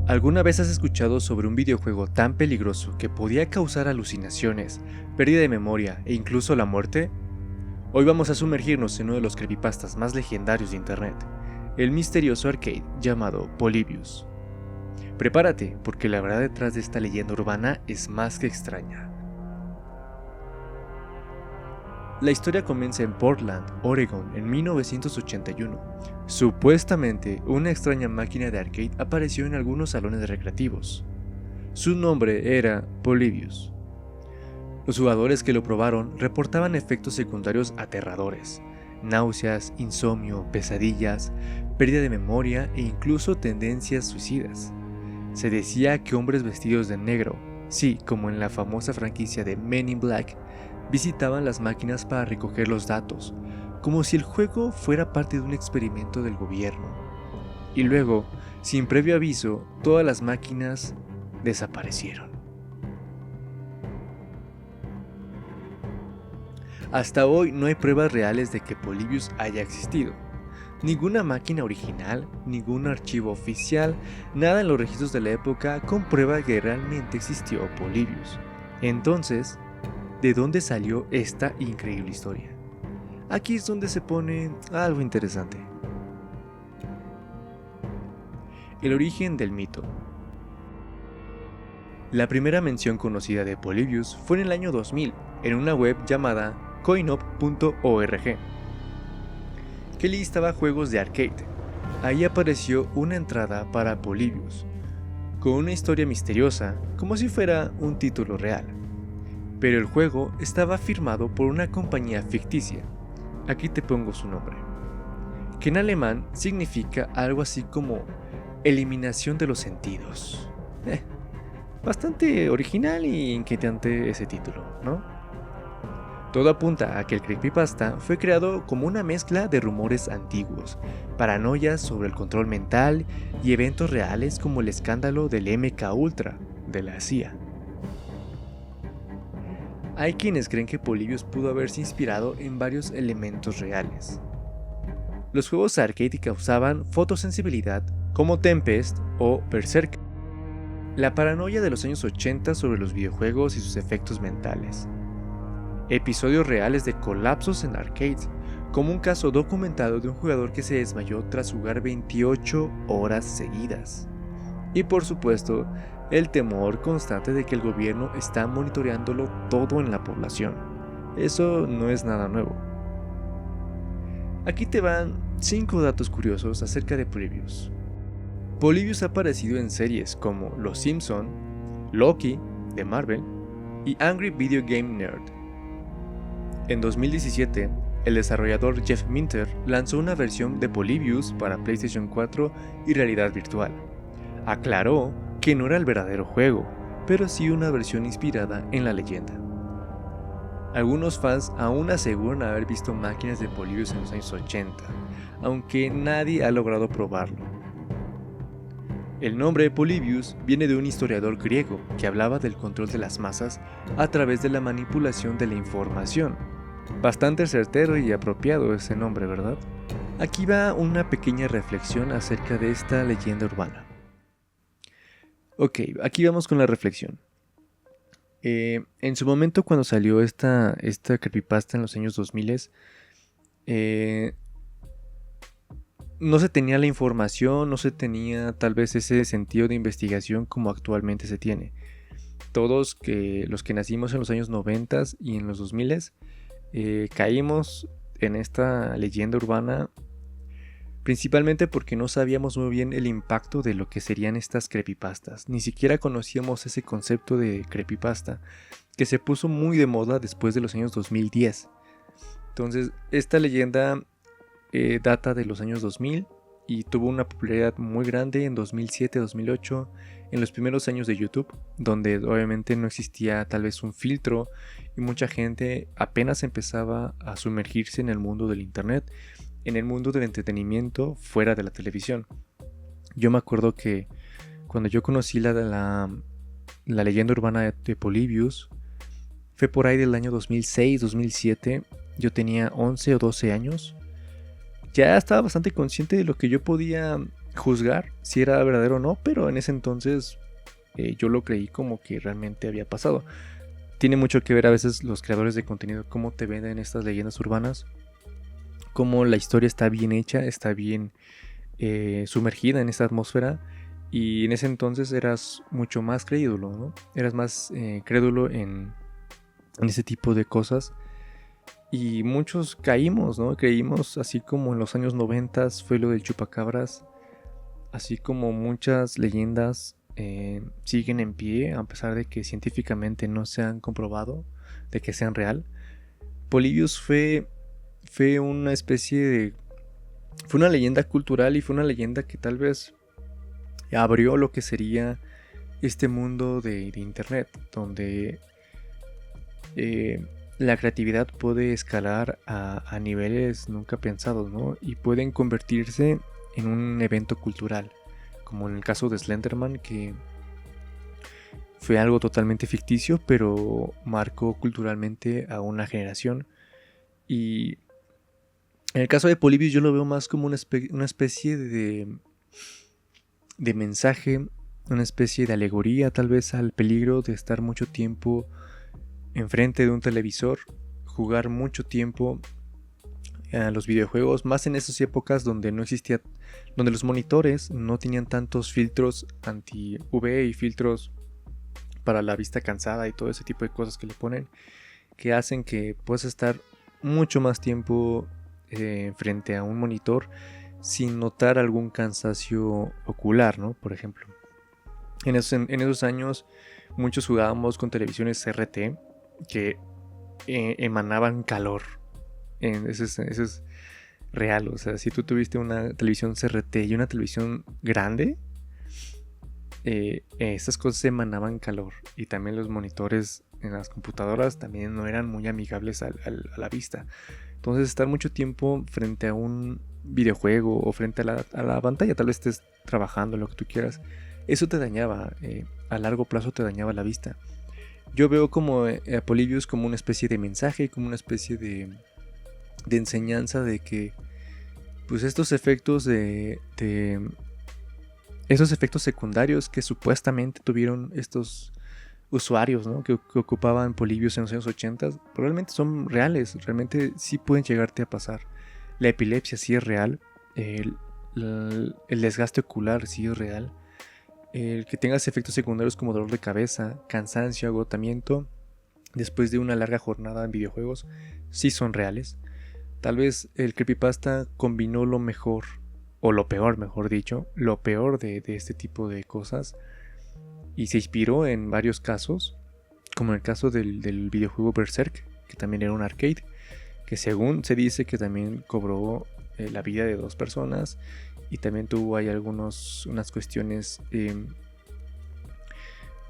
¿Alguna vez has escuchado sobre un videojuego tan peligroso que podía causar alucinaciones, pérdida de memoria e incluso la muerte? Hoy vamos a sumergirnos en uno de los creepypastas más legendarios de internet, el misterioso arcade llamado Polybius. Prepárate, porque la verdad detrás de esta leyenda urbana es más que extraña. La historia comienza en Portland, Oregon, en 1981. Supuestamente, una extraña máquina de arcade apareció en algunos salones recreativos. Su nombre era Polybius. Los jugadores que lo probaron reportaban efectos secundarios aterradores: náuseas, insomnio, pesadillas, pérdida de memoria e incluso tendencias suicidas. Se decía que hombres vestidos de negro, sí, como en la famosa franquicia de Men in Black, visitaban las máquinas para recoger los datos, como si el juego fuera parte de un experimento del gobierno. Y luego, sin previo aviso, todas las máquinas desaparecieron. Hasta hoy no hay pruebas reales de que Polybius haya existido. Ninguna máquina original, ningún archivo oficial, nada en los registros de la época comprueba que realmente existió Polybius. Entonces, ¿de dónde salió esta increíble historia? Aquí es donde se pone algo interesante. El origen del mito. La primera mención conocida de Polybius fue en el año 2000, en una web llamada coinop.org, que listaba juegos de arcade. Ahí apareció una entrada para Polybius, con una historia misteriosa, como si fuera un título real. Pero el juego estaba firmado por una compañía ficticia. Aquí te pongo su nombre, que en alemán significa algo así como eliminación de los sentidos. Bastante original y inquietante ese título, ¿no? Todo apunta a que el creepypasta fue creado como una mezcla de rumores antiguos, paranoias sobre el control mental y eventos reales como el escándalo del MK Ultra de la CIA. Hay quienes creen que Polybius pudo haberse inspirado en varios elementos reales. Los juegos arcade causaban fotosensibilidad, como Tempest o Berserk. La paranoia de los años 80 sobre los videojuegos y sus efectos mentales. Episodios reales de colapsos en arcades, como un caso documentado de un jugador que se desmayó tras jugar 28 horas seguidas. Y por supuesto, el temor constante de que el gobierno está monitoreándolo todo en la población. Eso no es nada nuevo. Aquí te van 5 datos curiosos acerca de Polybius. Polybius ha aparecido en series como Los Simpson, Loki, de Marvel, y Angry Video Game Nerd. En 2017, el desarrollador Jeff Minter lanzó una versión de Polybius para PlayStation 4 y realidad virtual. Aclaró que no era el verdadero juego, pero sí una versión inspirada en la leyenda. Algunos fans aún aseguran haber visto máquinas de Polybius en los años 80, aunque nadie ha logrado probarlo. El nombre Polybius viene de un historiador griego que hablaba del control de las masas a través de la manipulación de la información. Bastante certero y apropiado ese nombre, ¿verdad? Aquí va una pequeña reflexión acerca de esta leyenda urbana. Ok, aquí vamos con la reflexión. En su momento, cuando salió esta creepypasta en los años 2000, no se tenía la información, no se tenía tal vez ese sentido de investigación como actualmente se tiene. Todos los que nacimos en los años 90 y en los 2000 caímos en esta leyenda urbana principalmente porque no sabíamos muy bien el impacto de lo que serían estas creepypastas. Ni siquiera conocíamos ese concepto de creepypasta, que se puso muy de moda después de los años 2010. Entonces, esta leyenda data de los años 2000 y tuvo una popularidad muy grande en 2007-2008, en los primeros años de YouTube, donde obviamente no existía tal vez un filtro y mucha gente apenas empezaba a sumergirse en el mundo del internet, en el mundo del entretenimiento fuera de la televisión. Yo me acuerdo que cuando yo conocí la leyenda urbana de Polybius, fue por ahí del año 2006-2007, yo tenía 11 o 12 años. Ya estaba bastante consciente de lo que yo podía juzgar si era verdadero o no, pero en ese entonces yo lo creí como que realmente había pasado. Tiene mucho que ver a veces los creadores de contenido, cómo te venden estas leyendas urbanas, cómo la historia está bien hecha, está bien sumergida en esta atmósfera. Y en ese entonces eras mucho más crédulo, ¿no? Eras más crédulo en ese tipo de cosas. Y muchos caímos, ¿no? Creímos, así como en los años 90 fue lo del chupacabras. Así como muchas leyendas siguen en pie, a pesar de que científicamente no se han comprobado de que sean real. Polybius fue una especie de... Fue una leyenda cultural y fue una leyenda que tal vez abrió lo que sería este mundo de internet, donde la creatividad puede escalar a niveles nunca pensados, ¿no? Y pueden convertirse en un evento cultural, como en el caso de Slenderman, que fue algo totalmente ficticio, pero marcó culturalmente a una generación. Y en el caso de Polybius yo lo veo más como una especie de mensaje, una especie de alegoría tal vez al peligro de estar mucho tiempo enfrente de un televisor, jugar mucho tiempo a los videojuegos, más en esas épocas donde no existía, donde los monitores no tenían tantos filtros anti-UV y filtros para la vista cansada y todo ese tipo de cosas que le ponen, que hacen que puedas estar mucho más tiempo frente a un monitor sin notar algún cansancio ocular, ¿no? Por ejemplo. En esos años muchos jugábamos con televisiones CRT que emanaban calor. Eso es real. O sea, si tú tuviste una televisión CRT y una televisión grande, estas cosas emanaban calor. Y también los monitores en las computadoras también no eran muy amigables a la vista. Entonces estar mucho tiempo frente a un videojuego o frente a la pantalla, tal vez estés trabajando, lo que tú quieras, eso te dañaba, a largo plazo te dañaba la vista. Yo veo como a Polybius como una especie de mensaje, como una especie de enseñanza de que pues estos efectos esos efectos secundarios que supuestamente tuvieron estos usuarios, ¿no? que ocupaban Polybius en los años 80 probablemente son reales, realmente sí pueden llegarte a pasar. La epilepsia sí es real, el desgaste ocular sí es real, el que tengas efectos secundarios como dolor de cabeza, cansancio, agotamiento después de una larga jornada en videojuegos sí son reales. Tal vez el creepypasta combinó lo mejor, o lo peor, mejor dicho, lo peor de este tipo de cosas y se inspiró en varios casos, como en el caso del videojuego Berserk, que también era un arcade, que según se dice que también cobró la vida de 2 personas y también tuvo ahí unas cuestiones de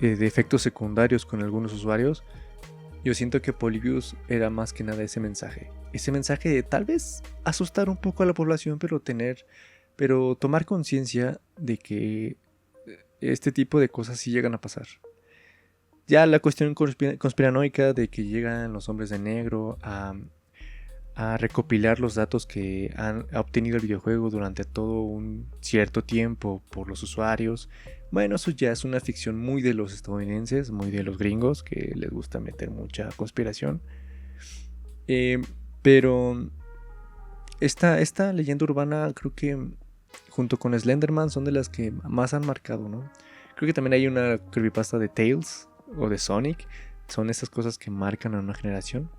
efectos secundarios con algunos usuarios. Yo siento que Polybius era más que nada ese mensaje de tal vez asustar un poco a la población, pero tomar conciencia de que este tipo de cosas sí llegan a pasar. Ya la cuestión conspiranoica de que llegan los hombres de negro a recopilar los datos que ha obtenido el videojuego durante todo un cierto tiempo por los usuarios. Bueno, eso ya es una ficción muy de los estadounidenses, muy de los gringos, que les gusta meter mucha conspiración. Pero esta leyenda urbana creo que junto con Slenderman son de las que más han marcado, ¿no? Creo que también hay una creepypasta de Tails o de Sonic. Son esas cosas que marcan a una generación.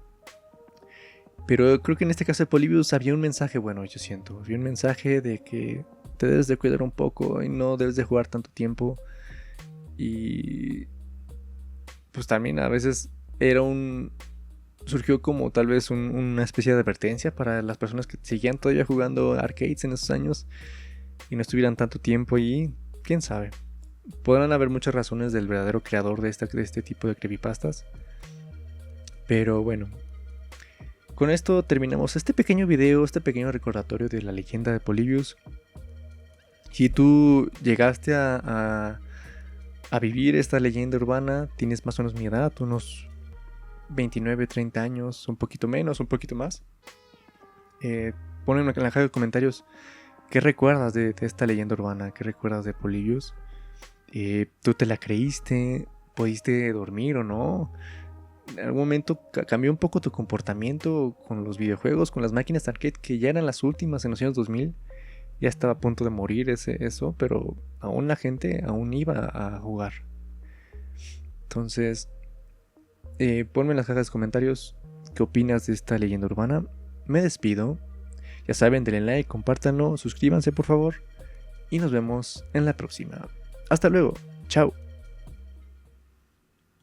Pero creo que en este caso de Polybius había un mensaje bueno, yo siento. Había un mensaje de que te debes de cuidar un poco y no debes de jugar tanto tiempo. Y pues también a veces surgió como tal vez una especie de advertencia para las personas que seguían todavía jugando arcades en esos años y no estuvieran tanto tiempo allí. Quién sabe. Podrán haber muchas razones del verdadero creador de este tipo de creepypastas. Pero bueno, con esto terminamos este pequeño video, este pequeño recordatorio de la leyenda de Polybius. Si tú llegaste a vivir esta leyenda urbana, tienes más o menos mi edad, unos 29, 30 años, un poquito menos, un poquito más. Ponen en la caja de comentarios ¿Qué recuerdas de esta leyenda urbana? ¿Qué recuerdas de Polybius? ¿Tú te la creíste? ¿Pudiste dormir o no? ¿En algún momento cambió un poco tu comportamiento con los videojuegos, con las máquinas arcade que ya eran las últimas en los años 2000? Ya estaba a punto de morir eso, pero aún la gente aún iba a jugar. Entonces, ponme en las cajas de comentarios qué opinas de esta leyenda urbana. Me despido. Ya saben, denle like, compártanlo, suscríbanse por favor. Y nos vemos en la próxima. Hasta luego. Chao.